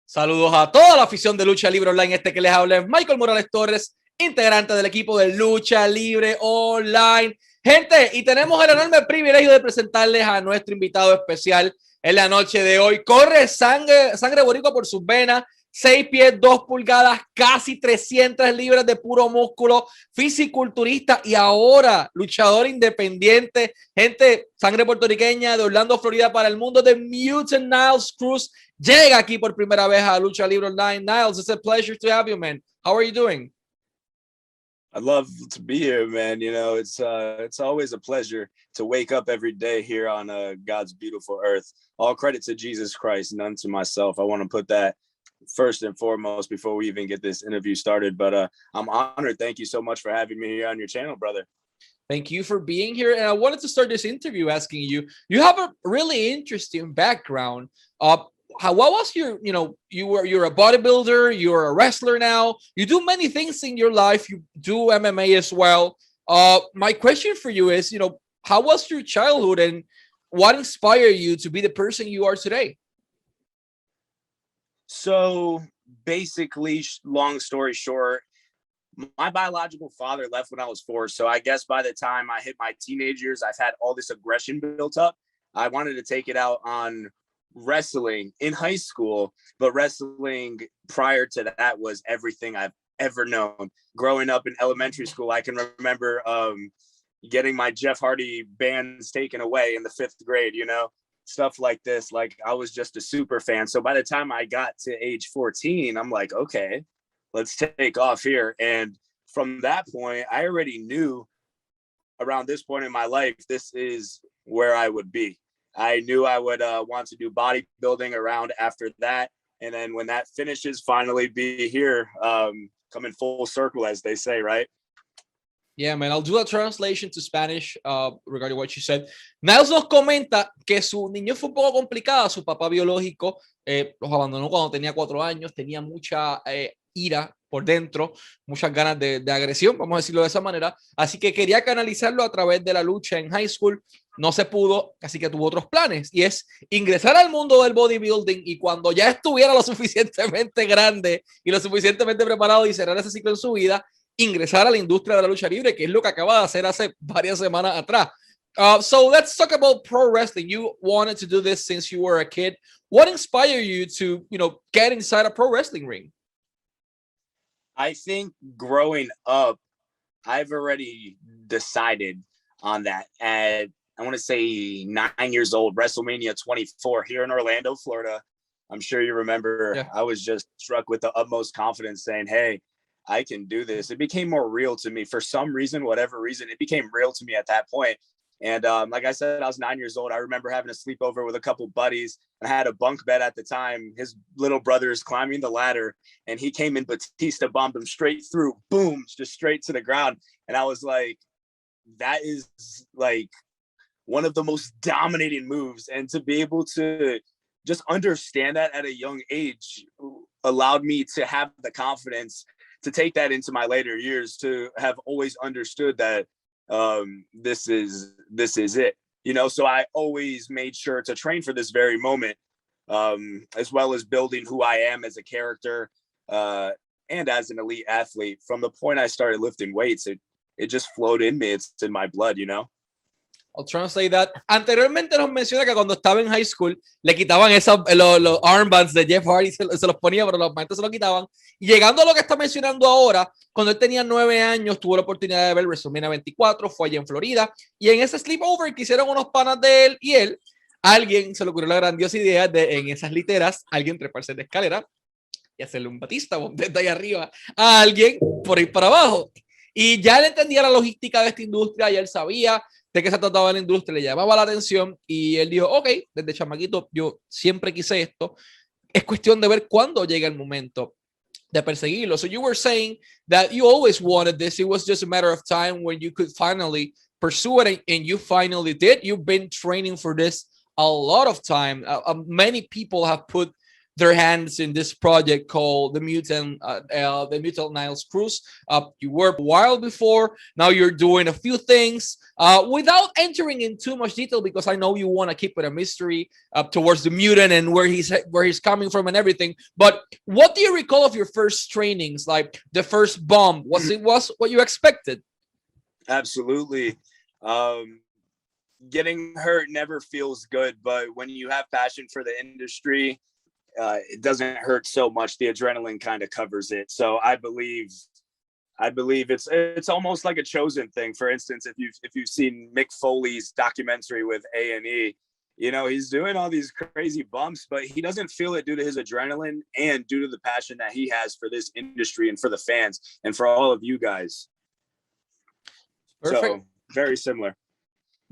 Saludos a toda la afición de Lucha Libre Online. Este que les habla es Michael Morales Torres, integrante del equipo de Lucha Libre Online. Gente, y tenemos el enorme privilegio de presentarles a nuestro invitado especial en la noche de hoy. Corre sangre boricua por sus venas, 6 pies, 2 pulgadas, casi 300 libras de puro músculo, fisiculturista y ahora luchador independiente. Gente, sangre puertorriqueña de Orlando, Florida para el mundo, de mucho. Nyles Cruz llega aquí por primera vez a Lucha Libre Online. Nyles, it's a pleasure to have you, man. How are you doing? I love to be here, man. You know, it's always a pleasure to wake up every day here on God's beautiful earth. All credit to Jesus Christ, none to myself. I want to put that first and foremost before we even get this interview started. But I'm honored. Thank you so much for having me here on your channel, brother. Thank you for being here. And I wanted to start this interview asking you, you have a really interesting background. What was your, you're a bodybuilder, you're a wrestler now, you do many things in your life, you do MMA as well. My question for you is, how was your childhood and what inspired you to be the person you are today? So basically, long story short, my biological father left when I was 4. So I guess by the time I hit my teenage years, I've had all this aggression built up. I wanted to take it out on wrestling in high school, but wrestling prior to that was everything I've ever known. Growing up in elementary school, I can remember getting my Jeff Hardy bands taken away in the 5th grade, stuff like this. Like, I was just a super fan. So by the time I got to age 14, I'm like, okay, let's take off here. And from that point, I already knew around this point in my life, this is where I would be. I knew I would want to do bodybuilding around after that. And then when that finishes, finally be here, coming full circle, as they say, right? Yeah, man, I'll do a translation to Spanish regarding what you said. Nyles nos comenta que su niñez fue un poco complicada. Su papá biológico los abandonó cuando tenía 4 años. Tenía mucha ira por dentro, muchas ganas de agresión, vamos a decirlo de esa manera. Así que quería canalizarlo a través de la lucha en high school. No se pudo, así que tuvo otros planes. Y es ingresar al mundo del bodybuilding y cuando ya estuviera lo suficientemente grande y lo suficientemente preparado y cerrar ese ciclo en su vida, ingresar a la industria de la lucha libre, que es lo que acaba de hacer hace varias semanas atrás. So let's talk about pro wrestling. You wanted to do this since you were a kid. What inspired you to, get inside a pro wrestling ring? I think growing up, I've already decided on that. At, I want to say 9 years old, WrestleMania 24 here in Orlando, Florida. I'm sure you remember. Yeah. I was just struck with the utmost confidence saying, hey, I can do this. It became more real to me for some reason, whatever reason, it became real to me at that point. And like I said, I was 9 years old. I remember having a sleepover with a couple buddies. I had a bunk bed at the time. His little brother is climbing the ladder and he came in, Batista bombed him straight through, boom, just straight to the ground. And I was like, that is like one of the most dominating moves. And to be able to just understand that at a young age allowed me to have the confidence to take that into my later years, to have always understood that this is it, so I always made sure to train for this very moment, as well as building who I am as a character and as an elite athlete. From the point I started lifting weights, it just flowed in me. It's in my blood, I'll translate that. Anteriormente nos menciona que cuando estaba en high school le quitaban los armbands de Jeff Hardy, se los ponía, pero los maestros se los quitaban. Y llegando a lo que está mencionando ahora, cuando él tenía 9 años, tuvo la oportunidad de ver WrestleMania 24, fue allá en Florida, y en ese sleepover que hicieron unos panas de él y él, alguien se le ocurrió la grandiosa idea de, en esas literas, alguien treparse de escalera y hacerle un Batista desde ahí arriba a alguien por ir para abajo. Y ya él entendía la logística de esta industria, ya él sabía de qué se trataba la industria, le llamaba la atención y él dijo, ok, desde chamaquito yo siempre quise esto, es cuestión de ver cuándo llega el momento de perseguirlo. So you were saying that you always wanted this, it was just a matter of time when you could finally pursue it, and you finally did. You've been training for this a lot of time. Many people have put their hands in this project called the mutant Nyles Cruz. You were a while before. Now you're doing a few things without entering in too much detail, because I know you want to keep it a mystery towards the mutant and where he's coming from and everything. But what do you recall of your first trainings? Like the first bomb, was what you expected? Absolutely. Getting hurt never feels good, but when you have passion for the industry, it doesn't hurt so much. The adrenaline kind of covers it. So I believe it's almost like a chosen thing. For instance, if you've seen Mick Foley's documentary with A&E, you know, he's doing all these crazy bumps, but he doesn't feel it due to his adrenaline and due to the passion that he has for this industry and for the fans and for all of you guys. Perfect. So very similar.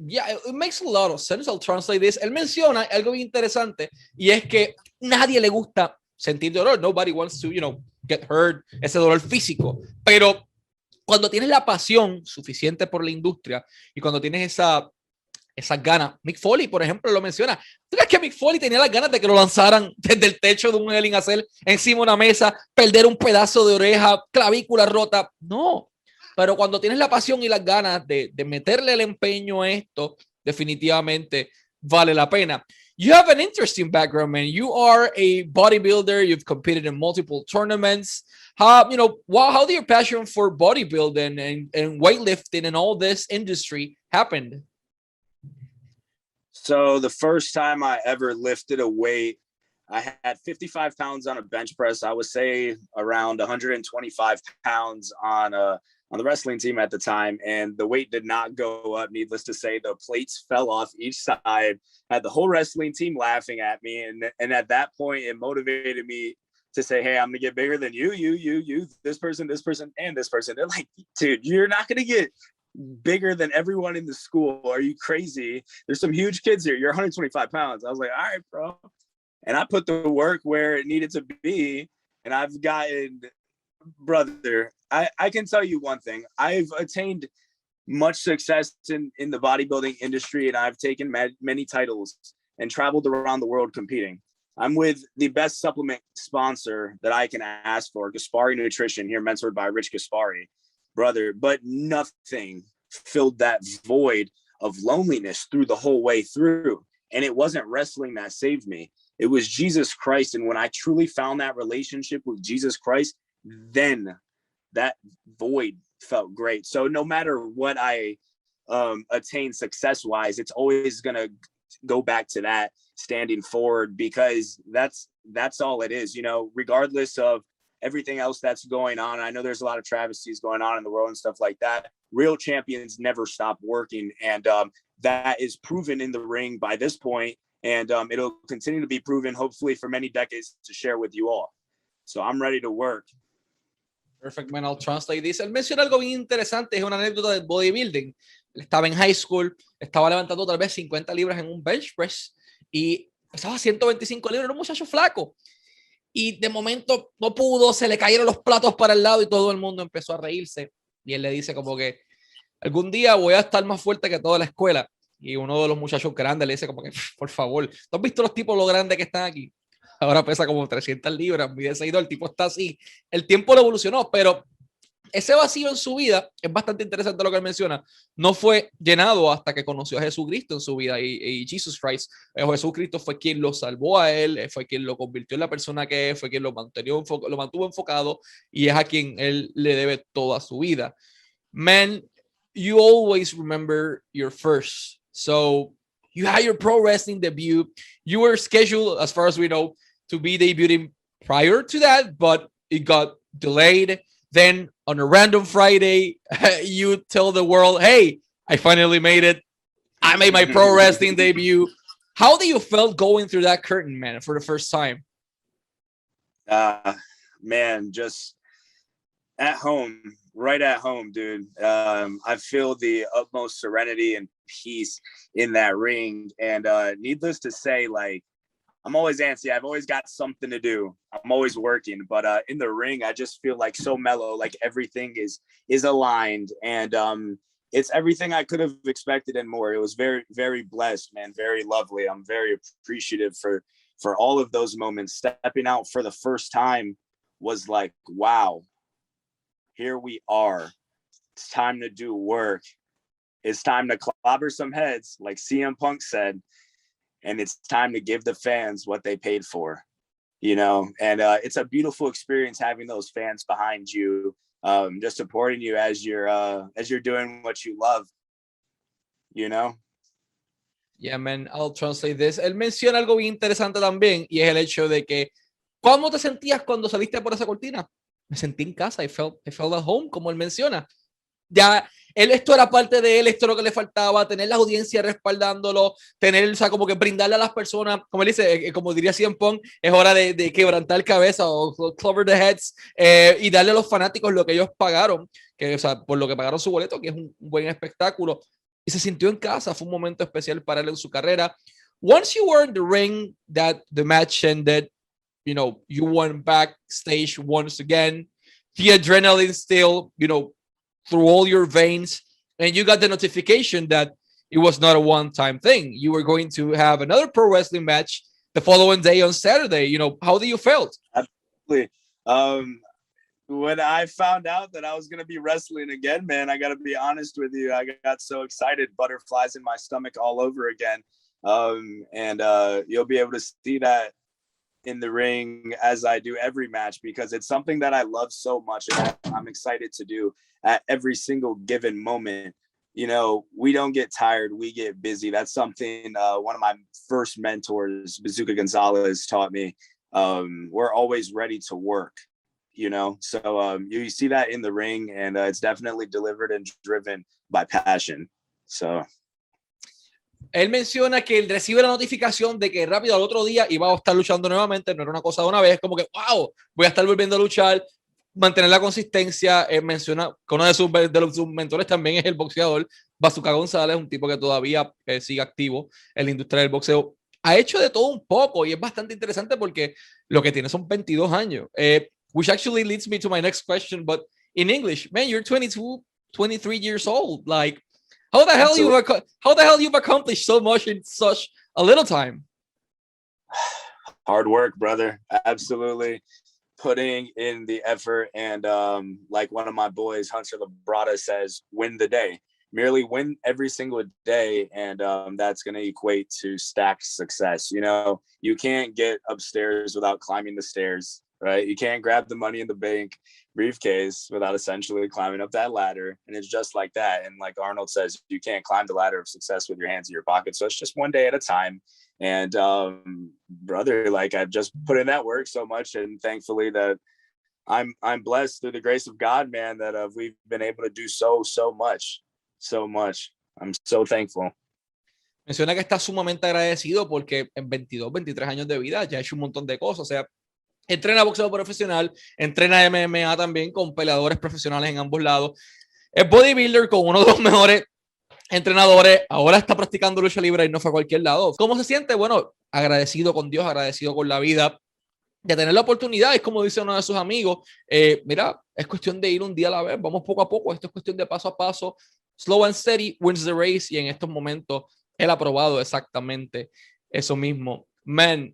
Yeah, it makes a lot of sense. I'll translate this. Él menciona algo bien interesante, y es que nadie le gusta sentir dolor. Nobody wants to, get hurt, ese dolor físico. Pero cuando tienes la pasión suficiente por la industria y cuando tienes esas ganas, Mick Foley, por ejemplo, lo menciona. ¿Tú crees que Mick Foley tenía las ganas de que lo lanzaran desde el techo de un Hell in a Cell encima de una mesa, perder un pedazo de oreja, clavícula rota? No. Pero cuando tienes la pasión y las ganas de meterle el empeño a esto, definitivamente vale la pena. You have an interesting background, man. You are a bodybuilder. You've competed in multiple tournaments. How did your passion for bodybuilding and weightlifting and all this industry happened? So the first time I ever lifted a weight, I had 55 pounds on a bench press. I would say around 125 pounds on the wrestling team at the time, and the weight did not go up. Needless to say, the plates fell off each side. Had the whole wrestling team laughing at me, and at that point, it motivated me to say, "Hey, I'm gonna get bigger than you, this person, and this person." They're like, "Dude, you're not gonna get bigger than everyone in the school. Are you crazy? There's some huge kids here. You're 125 pounds." I was like, "All right, bro," and I put the work where it needed to be, and I've gotten. Brother, I can tell you one thing. I've attained much success in the bodybuilding industry, and I've taken many titles and traveled around the world competing. I'm with the best supplement sponsor that I can ask for, Gaspari Nutrition, here mentored by Rich Gaspari, brother. But nothing filled that void of loneliness through the whole way through. And it wasn't wrestling that saved me. It was Jesus Christ. And when I truly found that relationship with Jesus Christ, then that void felt great. So no matter what I attain success wise, it's always going to go back to that, standing forward, because that's all it is, regardless of everything else that's going on. I know there's a lot of travesties going on in the world and stuff like that. Real champions never stop working. And that is proven in the ring by this point. And it'll continue to be proven, hopefully, for many decades to share with you all. So I'm ready to work. Perfect, man. I'll translate this. Él menciona algo bien interesante, es una anécdota del bodybuilding. Él estaba en high school, estaba levantando tal vez 50 libras en un bench press y pesaba 125 libras, era un muchacho flaco. Y de momento no pudo, se le cayeron los platos para el lado y todo el mundo empezó a reírse. Y él le dice como que algún día voy a estar más fuerte que toda la escuela. Y uno de los muchachos grandes le dice como que, por favor, ¿tú has visto los tipos lo grandes que están aquí? Ahora pesa como 300 libras, mide 6'2", el tipo está así. El tiempo lo evolucionó, pero ese vacío en su vida, es bastante interesante lo que él menciona, no fue llenado hasta que conoció a Jesucristo en su vida, y Jesus Christ, Jesucristo fue quien lo salvó a él, fue quien lo convirtió en la persona que es, fue quien lo mantuvo enfocado, y es a quien él le debe toda su vida. Man, you always remember your first. So you had your pro wrestling debut. You were scheduled, as far as we know, to be debuting prior to that, but it got delayed. Then on a random Friday, you tell the world, "Hey, I finally made it. I made my pro wrestling debut." How do you felt going through that curtain, man, for the first time? Man, just at home, right at home, dude. I feel the utmost serenity and peace in that ring. And needless to say, like, I'm always antsy. I've always got something to do. I'm always working, but in the ring, I just feel like so mellow, like everything is aligned, and it's everything I could have expected and more. It was very, very blessed, man. Very lovely. I'm very appreciative for for all of those moments, stepping out for the first time was like, wow, here we are. It's time to do work. It's time to clobber some heads, like CM Punk said, and it's time to give the fans what they paid for, you know. And it's a beautiful experience having those fans behind you, just supporting you as you're doing what you love, you know. Yeah, man, I'll translate this. Él menciona algo bien interesante también, y es el hecho de que, ¿cómo te sentías cuando saliste por esa cortina? Me sentí en casa, I felt at home, como él menciona. Ya, esto era parte de él, esto es lo que le faltaba, tener la audiencia respaldándolo, tener, o sea, como que brindarle a las personas, como él dice, como diría CM Punk, es hora de quebrantar cabeza o cover the heads, y darle a los fanáticos lo que ellos pagaron, que, o sea, por lo que pagaron su boleto, que es un buen espectáculo. Y se sintió en casa, fue un momento especial para él en su carrera. Once you were in the ring, that the match ended, you know, you went backstage once again, the adrenaline still, you know, through all your veins, and you got the notification that it was not a one-time thing. You were going to have another pro wrestling match the following day on Saturday. You know, how do you felt? Absolutely. When I found out that I was going to be wrestling again, man, I got to be honest with you. I got so excited, butterflies in my stomach all over again. And you'll be able to see that in the ring as I do every match, because it's something that I love so much and I'm excited to do at every single given moment. You know, we don't get tired, we get busy. That's something one of my first mentors, Bazooka Gonzalez, taught me. We're always ready to work, you know. So you see that in the ring, and it's definitely delivered and driven by passion. So Él menciona que él recibe la notificación de que rápido al otro día iba a estar luchando nuevamente, no era una cosa de una vez, como que, wow, voy a estar volviendo a luchar, mantener la consistencia. Él menciona que uno de sus mentores también es el boxeador Bazooka González, un tipo que todavía sigue activo en la industria del boxeo. Ha hecho de todo un poco y es bastante interesante porque lo que tiene son 22 años. Which actually leads me to my next question, but in English, man, you're 22, 23 years old. Like, how the hell you've accomplished so much in such a little time? Hard work, brother. Absolutely. Putting in the effort, and like one of my boys, Hunter Labrada, says, win the day. Merely win every single day, and that's going to equate to stacked success. You know, you can't get upstairs without climbing the stairs, right? You can't grab the money in the bank briefcase without essentially climbing up that ladder. And it's just like that. And like Arnold says, you can't climb the ladder of success with your hands in your pocket. So it's just one day at a time. And brother, like, I've just put in that work so much, and thankfully that I'm blessed through the grace of God, man, that we've been able to do so much. I'm so thankful. Menciona que está sumamente agradecido porque en 22, 23 años de vida ya ha hecho un montón de cosas. O sea, entrena boxeo profesional, entrena MMA también con peleadores profesionales en ambos lados. Es bodybuilder con uno de los mejores entrenadores. Ahora está practicando lucha libre y no fue a cualquier lado. ¿Cómo se siente? Bueno, agradecido con Dios, agradecido con la vida de tener la oportunidad. Es como dice uno de sus amigos, mira, es cuestión de ir un día a la vez, vamos poco a poco, esto es cuestión de paso a paso. Slow and steady wins the race, y en estos momentos él ha probado exactamente eso mismo. Man,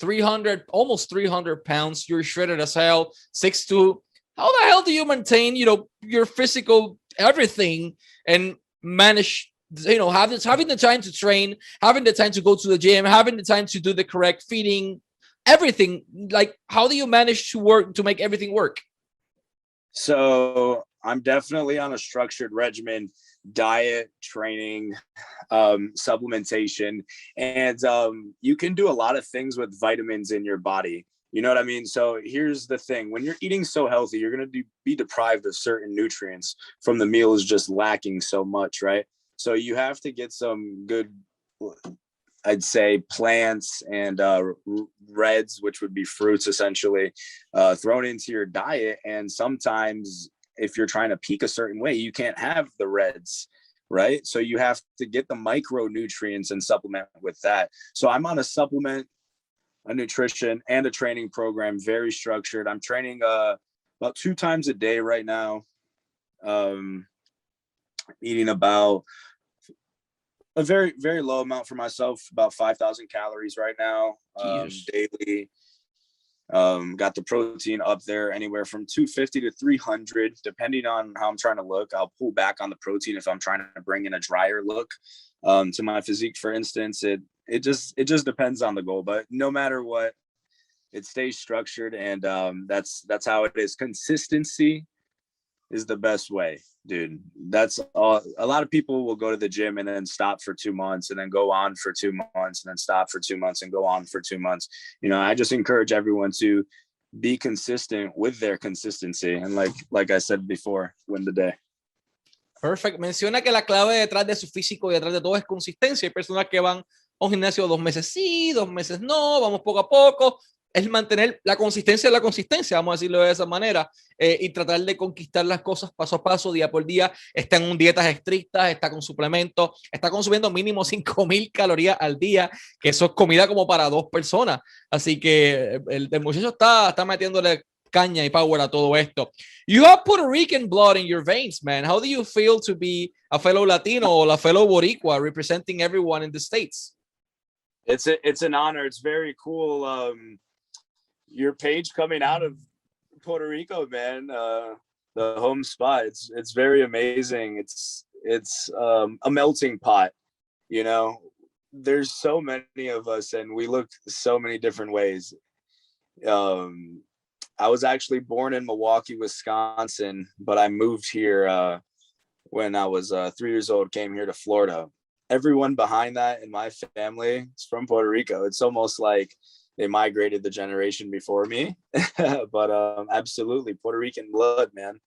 300, almost 300 pounds, you're shredded as hell, 6'2". How the hell do you maintain, you know, your physical everything and manage, you know, having the time to train, having the time to go to the gym, having the time to do the correct feeding, everything? Like, how do you manage to make everything work? So I'm definitely on a structured regimen, diet, training, supplementation, and you can do a lot of things with vitamins in your body. You know what I mean? So here's the thing. When you're eating so healthy, you're going to be deprived of certain nutrients from the meals just lacking so much, right? So you have to get some good, I'd say, plants and reds, which would be fruits essentially, thrown into your diet. And sometimes if you're trying to peak a certain way, you can't have the reds, right? So you have to get the micronutrients and supplement with that. So I'm on a supplement, a nutrition, and a training program, very structured. I'm training about 2 times a day right now, eating about A very, very low amount for myself, about 5,000 calories right now, Jesus. daily. Got the protein up there anywhere from 250 to 300, depending on how I'm trying to look. I'll pull back on the protein if I'm trying to bring in a drier look to my physique, for instance. It just depends on the goal, but no matter what, it stays structured, and that's how it is. Consistency is the best way, dude. That's all. A lot of people will go to the gym and then stop for 2 months and then go on for 2 months and then stop for 2 months and go on for 2 months. You know, I just encourage everyone to be consistent with their consistency. And like I said before, win the day. Perfect. Menciona que la clave detrás de su físico y detrás de todo es consistencia. Hay personas que van a un gimnasio 2 meses sí, 2 meses no, vamos poco a poco. Es mantener la consistencia, vamos a decirlo de esa manera, y tratar de conquistar las cosas paso a paso, día por día. Está en dietas estrictas, está con suplementos, está consumiendo mínimo 5,000 calorías al día, que eso es comida como para 2 personas. Así que el muchacho está metiéndole caña y power a todo esto. You have Puerto Rican blood in your veins, man. How do you feel to be a fellow Latino or a fellow Boricua representing everyone in the States? It's an honor. It's very cool. Your page coming out of Puerto Rico, man, the home spot. It's very amazing. It's a melting pot, you know. There's so many of us, and we look so many different ways. I was actually born in Milwaukee, Wisconsin, but I moved here when I was 3 years old. Came here to Florida. Everyone behind that in my family is from Puerto Rico. It's almost like they migrated the generation before me, but absolutely Puerto Rican blood, man.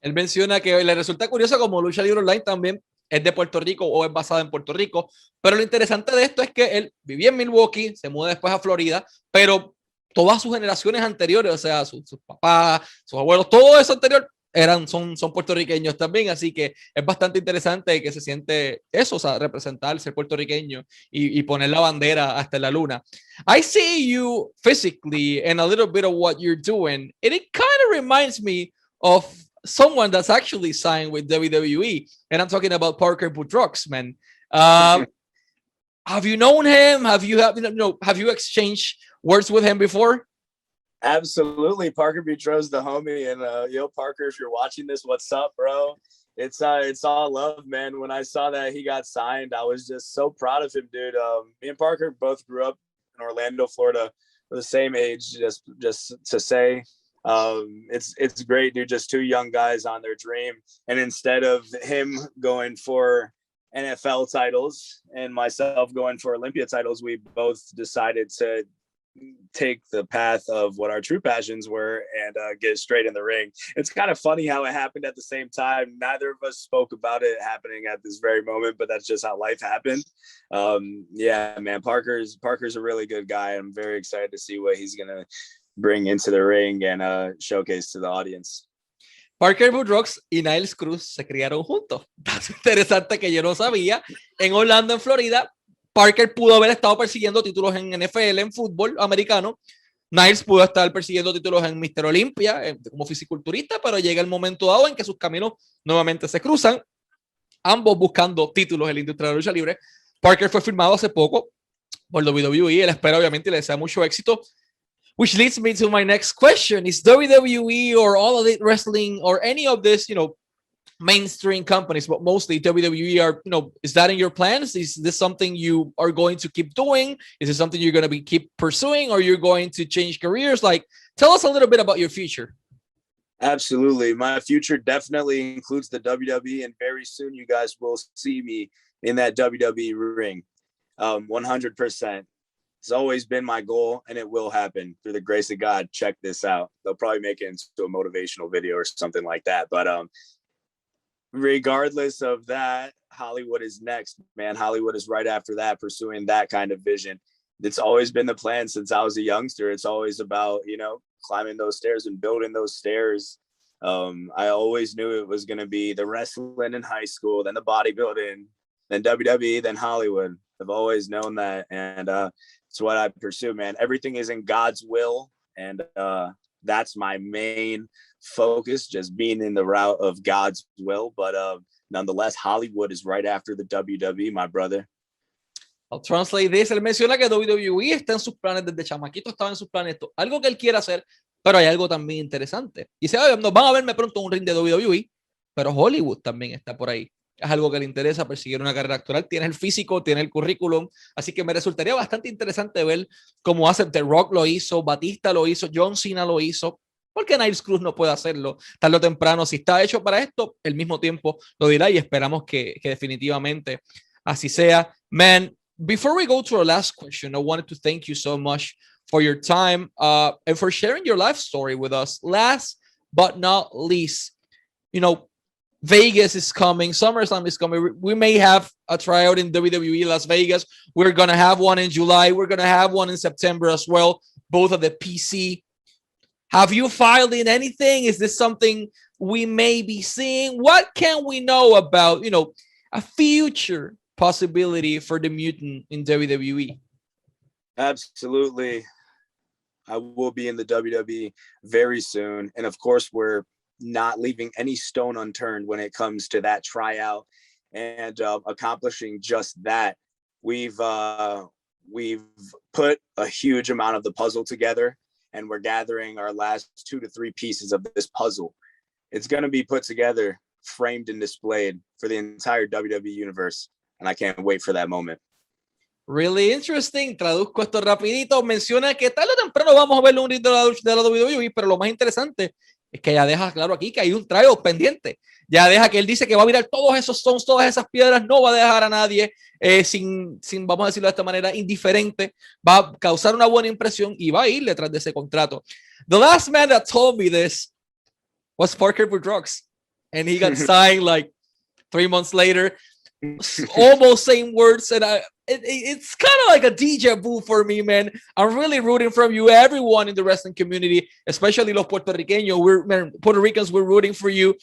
Él menciona que le resulta curioso como Lucha Libre Online también es de Puerto Rico o es basada en Puerto Rico, pero lo interesante de esto es que él vivía en Milwaukee, se muda después a Florida, pero todas sus generaciones anteriores, o sea, sus papás, sus abuelos, todo eso anterior son puertorriqueños también, así que es bastante interesante que se siente eso, o sea, representar, ser puertorriqueño y poner la bandera hasta la luna. I see you physically and a little bit of what you're doing, and it kind of reminds me of someone that's actually signed with WWE, and I'm talking about Parker Boudreaux, man. Have you known him? Have you exchanged words with him before? Absolutely. Parker Boudreaux's the homie, and yo, Parker, if you're watching this, what's up, bro? It's all love, man. When I saw that he got signed, I was just so proud of him, dude. Me and Parker both grew up in Orlando, Florida. We're the same age, just to say. It's great, dude. Just 2 young guys on their dream, and instead of him going for NFL titles and myself going for Olympia titles, we both decided to take the path of what our true passions were and get straight in the ring. It's kind of funny how it happened at the same time. Neither of us spoke about it happening at this very moment, but that's just how life happened. Yeah, man, Parker's a really good guy. I'm very excited to see what he's gonna bring into the ring and showcase to the audience. Parker Boudreaux y Nyles Cruz se criaron juntos. Es interesante que yo no sabía. En Orlando, en Florida, Parker pudo haber estado persiguiendo títulos en NFL, en fútbol americano. Nyles pudo estar persiguiendo títulos en Mr. Olympia como fisiculturista, pero llega el momento dado en que sus caminos nuevamente se cruzan, ambos buscando títulos en la industria de la lucha libre. Parker fue firmado hace poco por WWE. Él espera, obviamente, y le desea mucho éxito. Which leads me to my next question. Is WWE or All Elite Wrestling or any of this, mainstream companies, but mostly WWE is that in your plans? Is this something you are going to keep doing? Is it something you're going to keep pursuing, or you're going to change careers? Like, tell us a little bit about your future. Absolutely. My future definitely includes the WWE, and very soon you guys will see me in that WWE ring. 100%. It's always been my goal, and it will happen through the grace of God. Check this out. They'll probably make it into a motivational video or something like that. But regardless of that, Hollywood is next, man. Hollywood is right after that, pursuing that kind of vision. It's always been the plan since I was a youngster. It's always about, climbing those stairs and building those stairs. I always knew it was going to be the wrestling in high school, then the bodybuilding, then WWE, then Hollywood. I've always known that. And it's what I pursue, man. Everything is in God's will. And that's my main focus, just being in the route of God's will. But nonetheless, Hollywood is right after the WWE, my brother. I'll translate this. Él menciona que WWE está en sus planes desde chamaquito, estaba en sus planes, algo que él quiere hacer, pero hay algo también interesante. Y dice, nos van a verme pronto en un ring de WWE, pero Hollywood también está por ahí. Es algo que le interesa, perseguir una carrera actoral. Tiene el físico, tiene el currículum, así que me resultaría bastante interesante ver cómo hace. The Rock lo hizo, Batista lo hizo, John Cena lo hizo. ¿Por qué Nyles Cruz no puede hacerlo tarde o temprano? Si está hecho para esto, el mismo tiempo lo dirá y esperamos que definitivamente así sea. Man, before we go to our last question, I wanted to thank you so much for your time and for sharing your life story with us. Last but not least, you know, Vegas is coming, SummerSlam is coming. We may have a tryout in WWE Las Vegas. We're going to have one in July. We're going to have one in September as well, both of the PC. Have you filed in anything? Is this something we may be seeing? What can we know about, you know, a future possibility for the Mutant in WWE? Absolutely. I will be in the WWE very soon. And of course, we're not leaving any stone unturned when it comes to that tryout and accomplishing just that. We've put a huge amount of the puzzle together, and we're gathering our last 2 to 3 pieces of this puzzle. It's going to be put together, framed and displayed for the entire WWE universe, and I can't wait for that moment. Really interesting. Traduzco esto rapidito. Menciona que tarde o temprano vamos a ver un ring de la WWE, pero lo más interesante es que ya deja claro aquí que hay un tryout pendiente. Ya deja que él dice que va a mirar todos esos stones, todas esas piedras, no va a dejar a nadie sin, vamos a decirlo de esta manera, indiferente. Va a causar una buena impresión y va a ir detrás de ese contrato. The last man that told me this was Parker Boudreaux, and he got signed like 3 months later. Almost same words, and it's kind of like a deja vu for me, man. I'm really rooting for you, everyone in the wrestling community, especially los puertorriqueños. Puerto Ricans, we're rooting for you.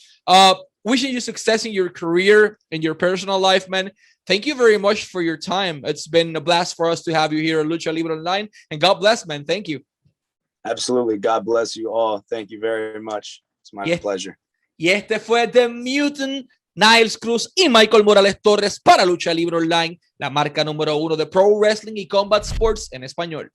Wishing you success in your career, in your personal life, man. Thank you very much for your time. It's been a blast for us to have you here at Lucha Libre Online, and God bless, man. Thank you. Absolutely. God bless you all. Thank you very much. It's my pleasure. Y este fue The Mutant, Nyles Cruz y Michael Morales Torres para Lucha Libre Online, la marca número 1 de Pro Wrestling y Combat Sports en español.